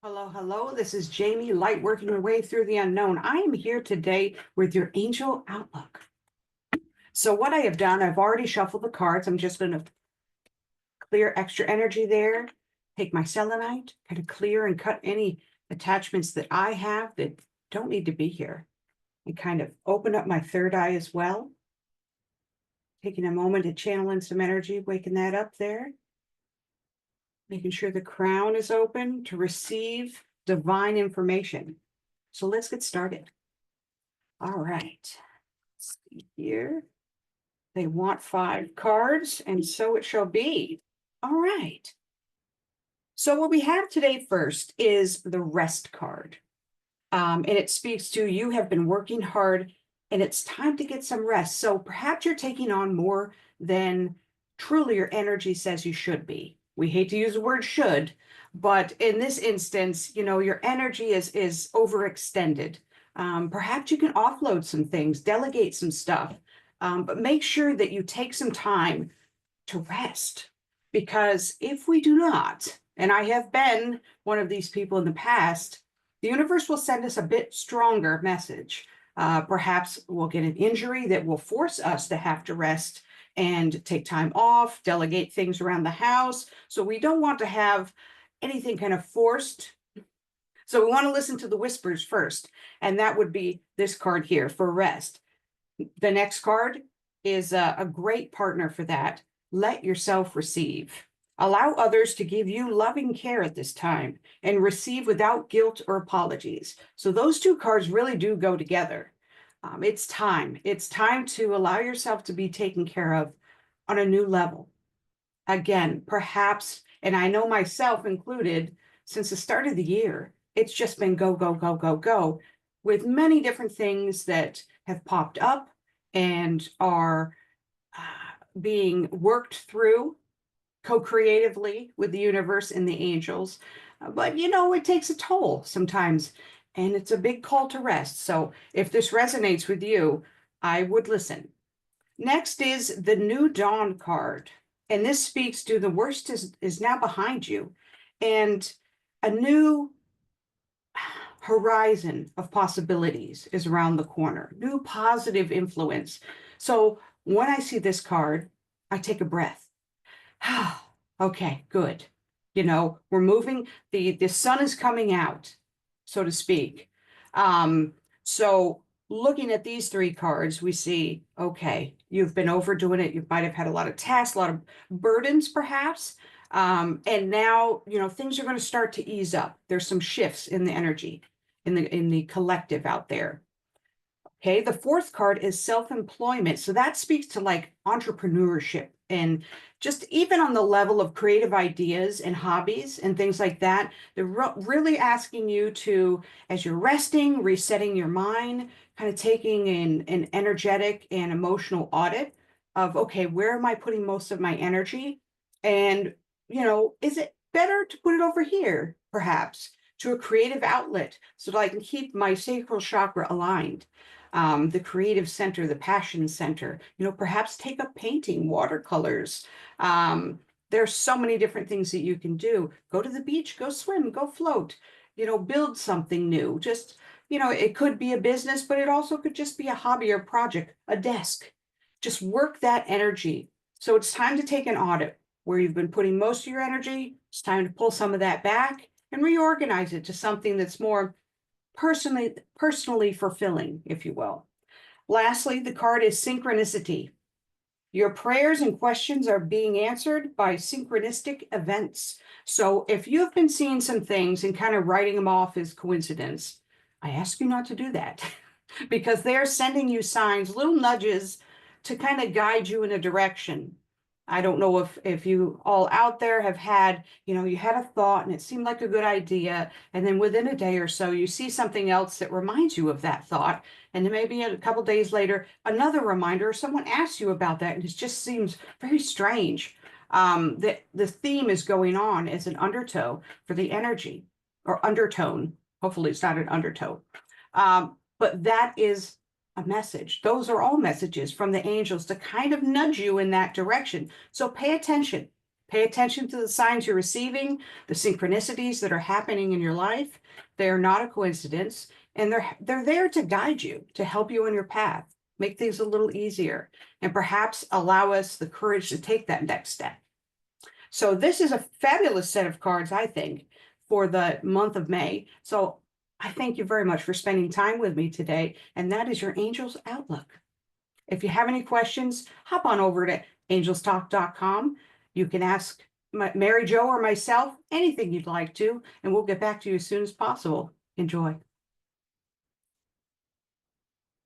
Hello, hello. This is Jamie, light working your way through the unknown. I am here today with your angel outlook. So what I have done, I've already shuffled the cards. I'm just going to clear extra energy there, take my selenite, kind of clear and cut any attachments that I have that don't need to be here, and kind of open up my third eye as well. Taking a moment to channel in some energy, waking that up there. Making sure the crown is open to receive divine information. So let's get started. All right. Let's see here. They want 5 cards, and so it shall be. All right. So what we have today first is the rest card. And it speaks to you have been working hard and it's time to get some rest. So perhaps you're taking on more than truly your energy says you should be. We hate to use the word should, but in this instance, your energy is overextended. Perhaps you can offload some things, delegate some stuff, but make sure that you take some time to rest. Because if we do not, and I have been one of these people in the past, the universe will send us a bit stronger message. Perhaps we'll get an injury that will force us to have to rest and take time off, delegate things around the house. So we don't want to have anything kind of forced. So we want to listen to the whispers first. And that would be this card here for rest. The next card is a great partner for that. Let yourself receive. Allow others to give you loving care at this time and receive without guilt or apologies. So those 2 cards really do go together. It's time. It's time to allow yourself to be taken care of on a new level. Again, perhaps, and I know myself included, since the start of the year, it's just been go, go, go, go, go, with many different things that have popped up and are being worked through co-creatively with the universe and the angels. But it takes a toll sometimes, and it's a big call to rest. So if this resonates with you, I would listen. Next is the New Dawn card. And this speaks to the worst is now behind you, and a new horizon of possibilities is around the corner, new positive influence. So when I see this card, I take a breath. Okay, good. We're moving, the sun is coming out, so to speak. So looking at these 3 cards, we see, okay, you've been overdoing it. You might have had a lot of tasks, a lot of burdens, perhaps. And now, things are going to start to ease up. There's some shifts in the energy, in the collective out there. Okay, the 4th card is self-employment. So that speaks to like entrepreneurship and just even on the level of creative ideas and hobbies and things like that. They're really asking you to, as you're resting, resetting your mind, kind of taking an energetic and emotional audit of, okay, where am I putting most of my energy? And, is it better to put it over here, perhaps, to a creative outlet so that I can keep my sacral chakra aligned? The creative center, the passion center, perhaps take up painting, watercolors. There's so many different things that you can do. Go to the beach, go swim, go float, build something new. Just, it could be a business, but it also could just be a hobby or project, a desk. Just work that energy. So it's time to take an audit where you've been putting most of your energy. It's time to pull some of that back and reorganize it to something that's more personally fulfilling, if you will. Lastly, the card is synchronicity. Your prayers and questions are being answered by synchronistic events. So if you've been seeing some things and kind of writing them off as coincidence, I ask you not to do that because they're sending you signs, little nudges to kind of guide you in a direction. I don't know if you all out there have had, you had a thought and it seemed like a good idea. And then within a day or so, you see something else that reminds you of that thought. And then maybe a couple days later, another reminder, someone asks you about that. And it just seems very strange that the theme is going on as an undertow for the energy or undertone. Hopefully it's not an undertow. But that is a message. Those are all messages from the angels to kind of nudge you in that direction. So pay attention. Pay attention to the signs you're receiving, the synchronicities that are happening in your life. They are not a coincidence, and they're there to guide you, to help you on your path, make things a little easier, and perhaps allow us the courage to take that next step. So this is a fabulous set of cards, I think, for the month of May. So I thank you very much for spending time with me today, and that is your Angels Outlook. If you have any questions, hop on over to angelstalk.com. You can ask Mary Jo or myself anything you'd like to, and we'll get back to you as soon as possible. Enjoy.